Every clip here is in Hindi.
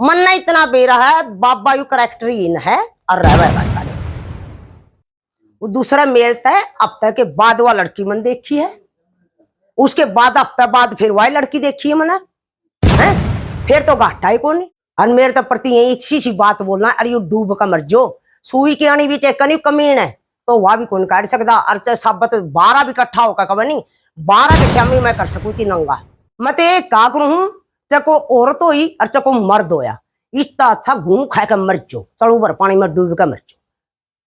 मन इतना बेरा है, बाबा यू करेक्टर इन है और रहेगा सारे। वो दूसरा मेलता है, हफ्ते के बाद वह लड़की मन देखी है, उसके बाद हफ्ते बाद फिर वही लड़की देखी है मैंने, है फिर तो घाटा ही कौन। और मेरे तो प्रति यही अच्छी सी बात बोलना, अरे यू डूब का मर जो, सुई की आनी भी टेकनी कमीन है तो वह भी कौन काट सकता। और सब 12 भी इकट्ठा होकर कब नहीं 12 के शामी मैं कर सकूँ थी नंगा। मैं तो एक का करूँ हूँ, चको औरत हो ही और चको मर्द होया, इसका अच्छा घूम खा कर मर जो, चढ़ू भर पानी में डूब कर मर जो।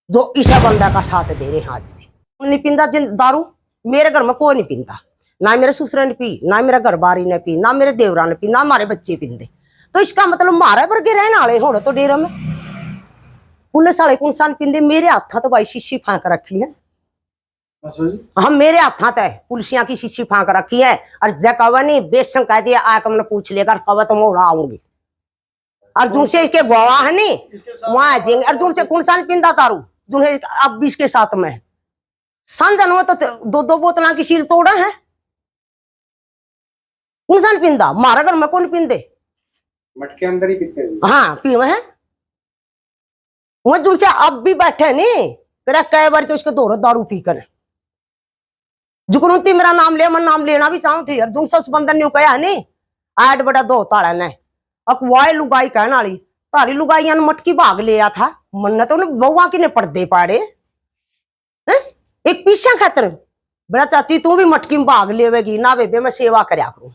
जो ईसा बंदा का साथ दे रहे हैं आज भी नहीं पींदा दारू, मेरे घर में कोई नहीं पींदा, ना मेरे ससुर ने पी, ना मेरा घर बारी ने पी, ना मेरे देवरा ने पी, ना हमारे बच्चे पींदे। तो इसका मतलब मारे वर्गे रहने वाले हो तो डेरा में पुलिस वाले कौन सा पींदे। मेरे हाथा तो भाई शीशी फांक रखी है, हम मेरे हाथा तो पुलिसिया की शीशी फांक रखी है। और जब नहीं बेसन कह दिया आकर मैंने पूछ लेगा कब तो मैं उड़ा आऊंगी। अर्जुन से के गवाह है नहीं वहां जेंगे, अर्जुन से कौन सा पींदा दारू जिन्हें अब 20 के साथ में समझन हो तो 2-2 बोतल की सील तोड़ा है, कौन सा पींदा। मारा घर में कौन पींदे, मटके अंदर ही पीते हैं। हाँ पीवे है वह जुड़ से अब भी बैठे नहीं करा कई बार तो उसके दौर दारू पी कर जुकरूती मेरा नाम ले, मैं नाम लेना भी चाहूँ थी। अर्जुन से उस बंदन ने कहा नहीं आठ बड़ा 2 ताड़ा ने अकवाए लुगाई कहने वाली तारी लुगाइया ने मटकी भाग लिया था, मन तो बहुआ की ने पर्दे पाड़े एक पीछा खातर बड़ा चाची तू भी मटकी में भाग लेवेगी ना बेबे मैं सेवा करया करूं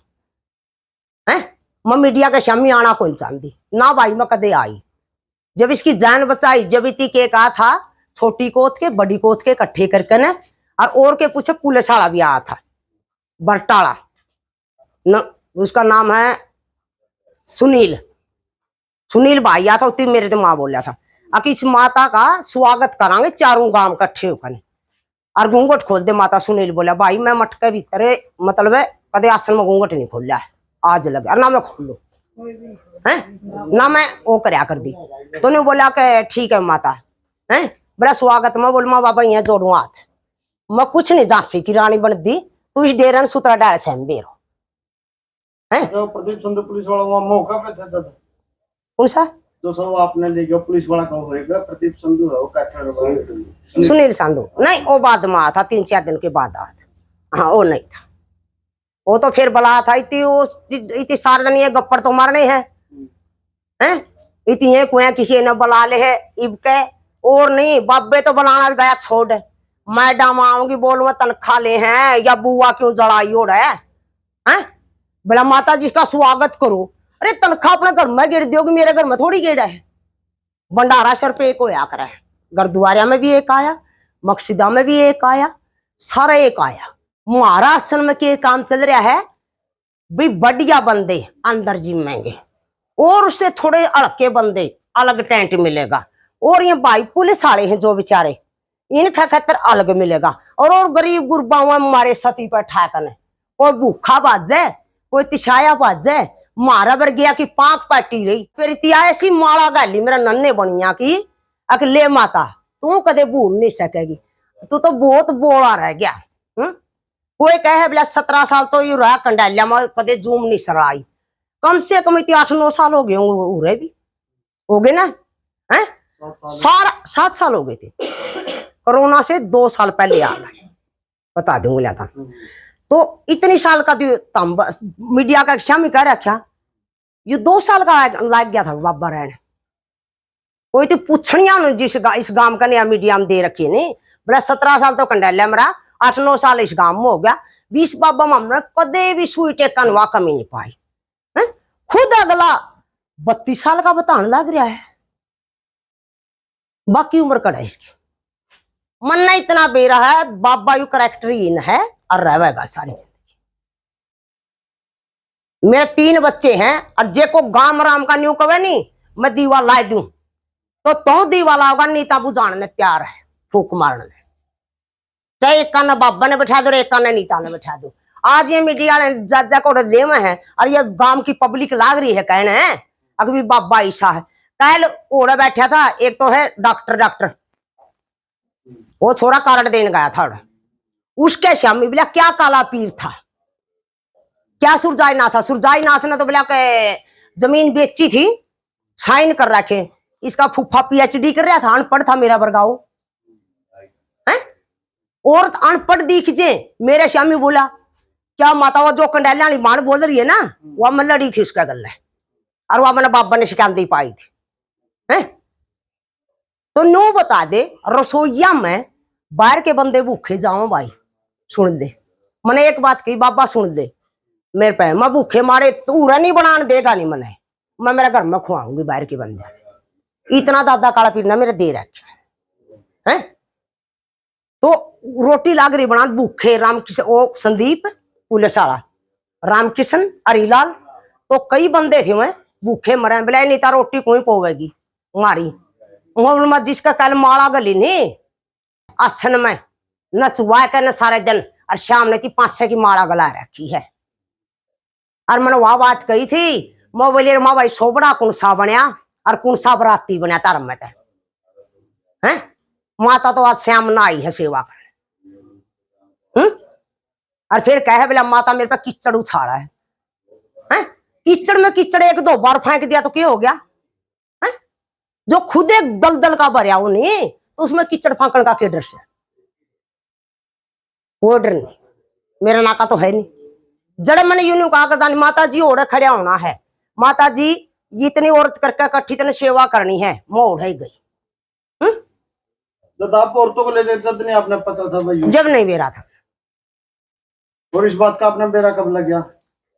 है। मैं मीडिया के शामी आना कौन चाहती ना भाई मैं कदे आई। जब इसकी जान बचाई जब इतनी के कहा था छोटी कोत के बड़ी कोत के इकट्ठे करके न और के पूछे पुलिस वाला भी आया था बरटाला न, उसका नाम है सुनील, सुनील भाई आया था उतनी मेरे तो माँ बोल रहा था कि इस माता का स्वागत करांगे चारों गांव इकट्ठे होकर और घूंघट खोल दे। माता सुनील बोला भाई मैं मटके भीतर मतलब कदे आसन में घूंघट नहीं खोल आज लगे ना मैं खोल लो है ना मैं वो करया कर दी। तो ने बोला कि ठीक है माता है बड़ा स्वागत। मैं बोल माँ बाबा यहाँ जोड़ू हाथ, मैं कुछ नहीं झांसी की रानी बन दी तू इस डेरा सुतरा डाल से बेरो है। जो प्रदीप संधू पुलिस वाला वहाँ मौका पे थे जब कौन सा जो सब आपने ले गया पुलिस वाला कौन होएगा प्रदीप संधू है वो कहते सुनील संधू नहीं वो बाद में आया था 3-4 दिन के बाद आया था। हाँ वो नहीं था, वो तो फिर बुलाया था इतनी सारे दिन ये गप्पर तो मारने हैं इतनी कुएं किसी ने बुला ले है इबके और नहीं बाबे तो बुलाना गया छोड़ मैडम आऊंगी बोल मैं तनखा ले हैं या बुआ क्यों जड़ाई हो रहा है बोला माता जी का स्वागत करो। अरे तनखा अपने घर में गिर दोगी मेरे घर में थोड़ी गेड़ा है। भंडारा सर पे एक होया करा है, गुरुद्वारा में भी एक आया, मकसिदा में भी एक आया, सारा एक आया। हमारा आसन में के काम चल रहा है भाई बढ़िया बंदे अंदर जिमेंगे और उससे थोड़े हल्के बंदे अलग टेंट मिलेगा। और ये भाई पुलिस वाले हैं जो बेचारे इनका खतर अलग मिलेगा। और गरीब गुरबाओं मारे सती पर ठाकन कोई भूखा बाज जाए कोई तिछाया बाज जाए मारा बर गया की पाक पाटी रही फिर इतिया ऐसी माला गाली मेरा नन्हे बनिया की अक ले माता तू कदे भूल नहीं सकेगी तू तो बहुत बोला रह गया। कोई कहे बोला 17 साल तो यू रहा कंडालिया में कदे जूम नहीं सराई, कम से कम 8-9 साल हो गए उरे भी हो गए ना है 7 साल हो गए थे। कोरोना से 2 साल पहले आ गए बता दूंगा था। तो इतनी साल का मीडिया का क्षमा कह रखा ये 2 साल का लग गया था बाबा रहने। कोई तो पूछनिया जिस इस गांव का नया मीडिया में दे रखी नहीं बड़ा 17 साल तो कंडालिया मेरा 8-9 साल इस गांव में हो गया। 20 बाबा मामला कदे भी सुई टेकन वा कमी नहीं पाई है। खुद अगला 32 साल का बताने लग रहा है, बाकी उम्र कड़ा इसकी। मन इतना बेरा है बाबा यू करेक्टर इन है और रहेगा सारी जिंदगी। मेरे 3 बच्चे हैं और जे को गांव राम का न्यू कवे नहीं मैं दीवा ला दूं तो दीवा लाओगा नीता बुझाने तैयार है फूक मारने चाहे एक काना बाबा ने बैठा दो एक काना नीता ने बैठा दो। आज ये मीडिया जज को देव है और ये गांव की पब्लिक लाग रही है कहने है अभी बाबा ईसा है। कल ओढ़े बैठा था एक तो है डॉक्टर वो छोरा कार्ड देने गया था उसके शामी बोला क्या काला पीर था क्या सुरजाई नाथ था। सुरजाई नाथ ने तो बोला के जमीन बेची थी साइन कर रखे। इसका फूफा पीएचडी कर रहा था, अनपढ़ था मेरा बरगाओ है। और अनपढ़ दीखिए मेरे श्यामी बोला क्या माता वो जो कंडेला वाली मां बोल रही है ना, वह मैं लड़ी थी उसका गल है, और वह मैंने बाबा ने शिकायत दी पाई थी है। तो नो बता दे रसोईया में बाहर के बंदे भूखे जाओ भाई, सुन दे मैंने एक बात कही बाबा सुन दे मेरे पे, मैं भूखे मारे तूरा नहीं बनाने देगा नहीं मने, मैं मेरे घर में खुआऊंगी बाहर के बंदे। इतना दादा काला पीना मेरे दे रखा है। तो रोटी लाग रही बना भूखे रामकिशन ओ संदीप पुलिस वाला रामकिशन हरीलाल, तो कई बंदे थे वह भूखे मरे, बोले नहीं तार रोटी कोई पोवेगी मारी। जिसका कल माला गली नहीं आसन में नचुआ के न सारे दिन, और शाम ने 500 की माला गला रखी है। और मैंने वह बात कही थी, मैं बोलिए माँ भाई सोबड़ा कौन सा बनया और कौन सा बराती बनया धर्म में है। माता तो आज श्याम ना आई है सेवा करने। और फिर कहे बोला माता मेरे पे कीचड़ उछाड़ा है, कीचड़ में कीचड़ 1-2 बार फेंक दिया तो क्या हो गया है? जो खुद एक दलदल का भरया वो नहीं, तो उसमें कीचड़ फांकण का क्या डर से, वो डर नहीं मेरा नाका तो है नहीं। जड़ मैंने यूं कहा करता नहीं माता जी ओढ़े खड़े होना है, माता जी इतनी औरत करके इकट्ठी इतनी सेवा करनी है, मैं ओढ़े गई। जब आप औरतों को ले जाते जब नहीं आपने पता था भाई, जब नहीं बेरा था। और इस बात का आपने बेरा कब लग गया?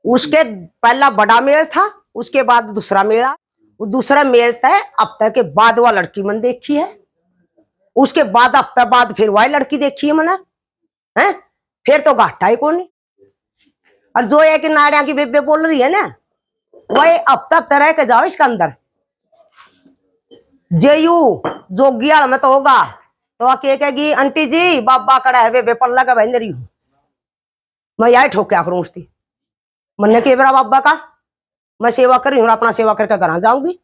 उसके पहला बड़ा मेल था, उसके बाद दूसरा मेला, वो दूसरा मेल तय हफ्ते के बाद वह लड़की मन देखी है, उसके बाद हफ्ते बाद फिर वही लड़की देखी है मैंने है। फिर तो घाटा ही कौन। और जो है कि नाड़िया की बेबे बोल रही है ना, वही हफ्ता तरह के जाओ इसके अंदर जेयू जोगियाल में तो होगा, तो आके कहेगी आंटी जी बाबा कड़ा है बेबे पल्ला का बहन रही हूं, मैं यही ठोक्या करूं उसकी मन के बरा बाबा का, मैं सेवा कर रही हूं अपना सेवा करके घर जाऊंगी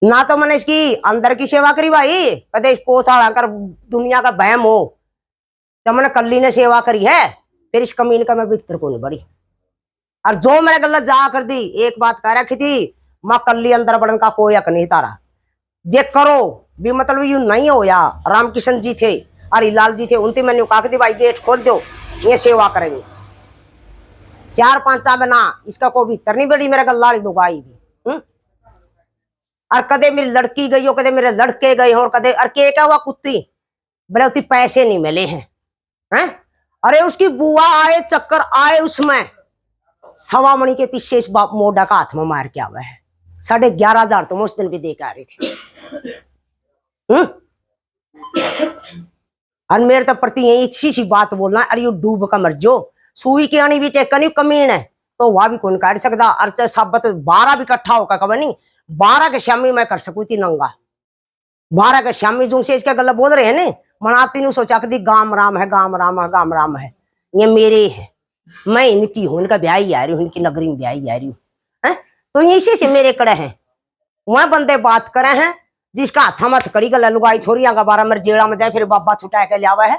ना। तो मैंने इसकी अंदर की सेवा करी भाई, कदे पोथा कर दुनिया का बहम हो, जब मैंने कल्ली ने सेवा करी है फिर इस कमीन का मैं भीतर को नहीं बढ़ी। और जो मेरे गलत जा कर दी, एक बात कह रखी थी मां कल्ली अंदर बढ़ने का कोई हक नहीं तारा, जे करो भी मतलब यू नहीं हो। या रामकिशन जी थे हरीलाल जी थे, उनसे मैंने कहा थी भाई गेट खोल दो ये सेवा करेंगे 4-5 बना, इसका कोई भीतर नहीं बड़ी मेरे गल्ला दो गाई भी। और कदे मेरी लड़की गई हो, कदे मेरे लड़के गए हो, और कदे और के क्या हुआ कुत्ती बोले उतनी पैसे नहीं मिले हैं। अरे उसकी बुआ आए चक्कर आए उसमें 1.25 मणि के पीछे इस बाप मोडा का हाथ में मार के आवा है, 11,500 तो मैं उस दिन भी दे के आ रही थी। और मेरे तो प्रति यही अच्छी सी बात बोलना, अरे यू डूब का मर जो सुई की आनी भी टेकनी कमीन है तो वह भी कौन काट सकता। और साबत 12 भी इकट्ठा होकर कब नहीं 12 के शामी मैं कर सकू थी नंगा, 12 के शामी जो से इसका गला बोल रहे हैं ना, मनाती नहीं सोचा कि गाम राम है गाम राम है गाम राम है, ये मेरे है, मैं इनकी हूं, इनका ब्याह ही आ रही हूँ, इनकी नगरी में ब्याह ही आ रही हूँ। तो इसी से मेरे कड़े हैं वह बंदे बात करे हैं, जिसका हाथा मत कड़ी गला लुगाई छोरिया का 12 मेरे जेड़ा में जाए फिर बाबा छुटा के लियावा है।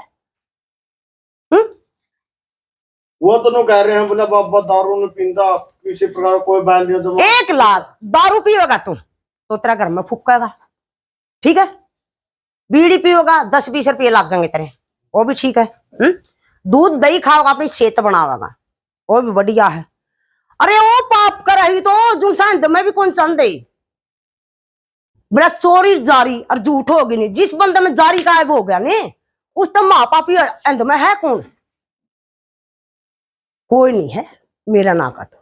वो तो नो कह रहे हैं बोला बाबा दारू नहीं पींदा, किसी प्रकार कोई बैन नहीं जब 1 लाख दारू पिएगा तुम तो तेरा घर में फूकेगा, ठीक है। बीड़ी पिएगा 10-20 रुपये लगेंगे तेरे, वो भी ठीक है। दूध दही खाओगा अपनी सेहत बनावेगा, वो भी बढ़िया है। अरे वो पाप कर रही तो जुनसान में भी कौन चंदे बड़ा चोरी जारी और झूठ होगी नहीं, जिस बंदे में जारी गायब हो गया ने उस तो माँ पापी अंध में है कौन, कोई नहीं है मेरा ना का। तो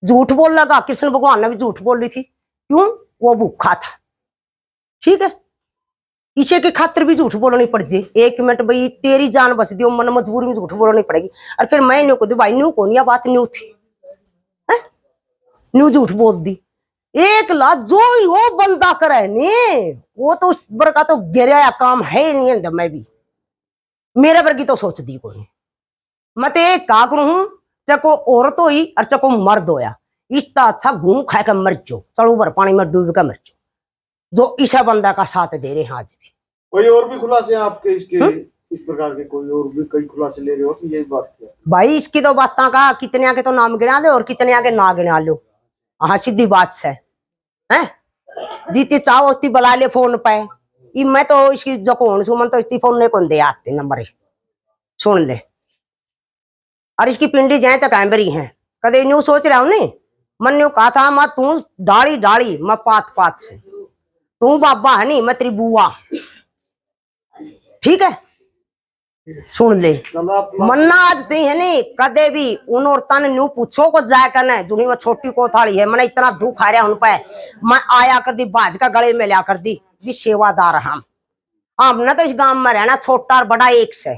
झूठ बोल लगा, कृष्ण भगवान ने भी झूठ बोल रही थी, क्यों वो भूखा था, ठीक है। पीछे के खातिर भी झूठ बोलनी पड़ जाए, 1 मिनट भाई तेरी जान बच दी मन मजबूरी में झूठ बोलनी पड़ेगी। और फिर मैं न्यू को दी भाई न्यू कौन, या बात न्यू थी न्यू झूठ बोल दी। 1 लाख जो वो बंदा करे ने वो तो उस बर का तो गिरा काम है नहीं अंदर में भी, मेरे वर्गी तो सोच दी कोई। मैं तो एक का करूं चको औरत होई और चको मर्द होया, इसका अच्छा घूम खा कर मर जो, चलो भर पानी में डूब कर मर जो, जो ईसा बंदा का साथ दे रहे हैं आज भी। कोई और भी खुलासे हैं आपके इसके इस प्रकार के, कोई और भी कई खुलासे ले रहे हो कि यही बात है भाई? इसकी तो बात का कितने के तो नाम गिना दे और कितने के ना गिना लो, हाँ सीधी बात से हैं? जीती चाहो उतनी बुला ले फोन पे। ये मैं तो इसकी जो कौन सुमन तो इतनी फोन नहीं कौन दे आते नंबर सुन ले। और इसकी पिंडी जाए तो कैमरी है कदे न्यू सोच रहा हूं नहीं मन ने कहा था मैं तू डाली डाली मैं पात पात से तू बाबा है नहीं मैं तेरी बुआ ठीक है सुन ले मन्ना आज ती है नहीं कदे भी उन औरतां ने न्यू पूछो को जाए करना जुनी वो छोटी को थाली है मैंने इतना दुख आ रहा उन पे मैं आया कर दी बाज का गले में लिया कर दी भी सेवादार हम ना तो इस गांव में रहना छोटा और बड़ा एक से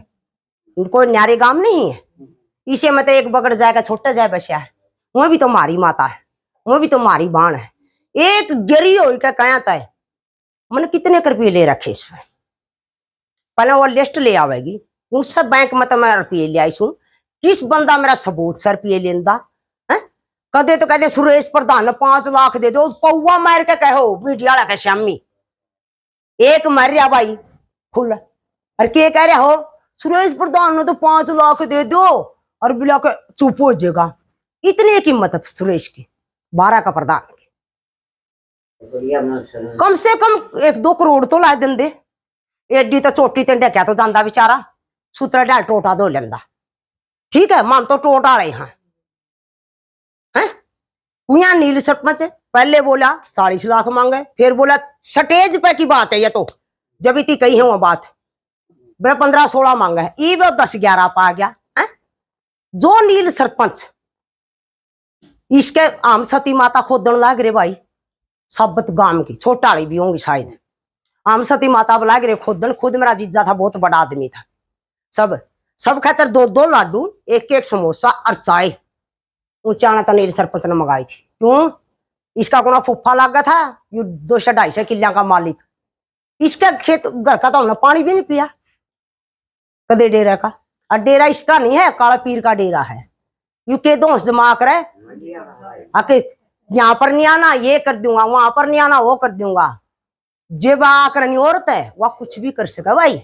कोई न्यारे गांव नहीं है इसे में तो एक बगड़ जाएगा छोटा जाए बसिया है वह भी तो मारी माता है वह भी तो मारी बाण है एक गिरी हो क्या तय मैंने कितने रुपये ले रखे इसमें पहले वो लिस्ट ले आवेगी उस सब बैंक में तो मैं रुपये ले आई सू किस बंदा मेरा सबूत सर रुपये लेंदा है कदे तो कहते सुरेश प्रधान 5 लाख दे दो पौवा मार के कहो मीडिया वाला कह श्यामी एक मर रहा भाई फुल और के कह रहे हो सुरेश प्रधान ने तो 5 लाख दे दो और बिला के चुप हो जाएगा इतनी कीमत है सुरेश की 12 का प्रधान कम से कम 1-2 करोड़ तो ला देंदे एडी तो चोटी ते ढक्या तो जांदा बेचारा सूत्रा ढाल टोटा दो लेंदा ठीक है मान तो टोटा वाले यहाँ हैं यहाँ नील सरपंच पहले बोला 40 लाख मांगे फिर बोला स्टेज पे की बात है ये तो जब इतनी कही है वो बात मेरा 15-16 मांगा है ये 10-11 पा गया है जो नील सरपंच इसके आम सती माता खोदन लाग रे भाई सबत गांव की छोटा वाली भी होंगी शायद आम सती माता बुला गिरे खोदन खुद मेरा जीजा था बहुत बड़ा आदमी था सब खातर 2-2 लाडू 1-1 समोसा और चाय ऊंचा तो नील सरपंच ने मंगाई थी क्यों इसका कोना फुफा लगा था ये 200-250 किलिया का मालिक इसका खेत घर का तो हमने पानी भी नहीं पिया कदे डेरा का और डेरा इसका नहीं है काला पीर का डेरा है यू के दोस्त जमा करे आके यहाँ पर नहीं आना ये कर दूंगा वहां पर नहीं आना वो कर दूंगा जब आकर नहीं औरत है वह कुछ भी कर सका भाई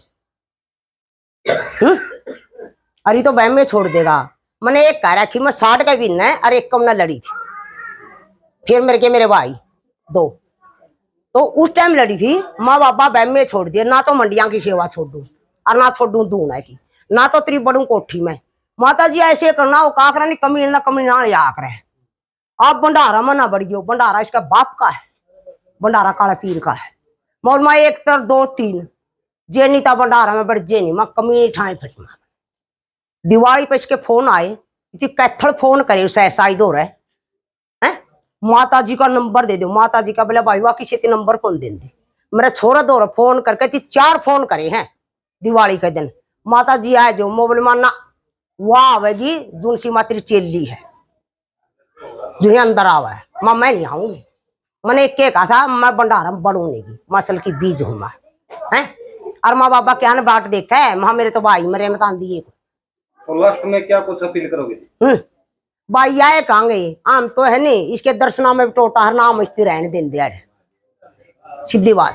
अरे तो बहन में छोड़ देगा मैंने एक कह रखी मैं 60 का भी न और एक कम न लड़ी थी फिर मेरे भाई 2 तो उस टाइम लड़ी थी माँ बाबा बहन में छोड़ दिए ना तो मंडिया की सेवा छोड़ दूं और ना छोड़ दूं की ना तो तेरी बड़ू कोठी में माता जी ऐसे करना वो का करा कमी ना या करे आप भंडारा मना बढ़ियो भंडारा इसका बाप का है भंडारा काला पीर का है मोर माँ 1 तर 2 3 जे नहीं था भंडारा में बढ़ जे नहीं मैं कमी ठाए फिर दिवाली पे इसके फोन आए कैथल फोन करे उसे ऐसा ही दो रहे हैं माता जी का नंबर दे दो माता जी का बोले भाई वाह किसी नंबर कौन दे दे मेरा छोरा दो फोन करके 4 फोन करे हैं दिवाली के दिन माता जी आए जो मोबाइल माना वाह आवेगी जुनसी मात्री चेली है जो अंदर आवा है माँ मैं नहीं आऊंगी मैंने एक कहा था मैं भंडारा बढ़ूंगी मसल की बीज हूं मैं है और माँ बाबा क्या ने बाट देखा है माँ मेरे तो भाई मरे मत दिए तो लास्ट में क्या कुछ अपील करोगे भाई आए कहेंगे आम तो है नहीं इसके दर्शना में टोटा हर नाम स्थिर रहने दें दिया सीधी बात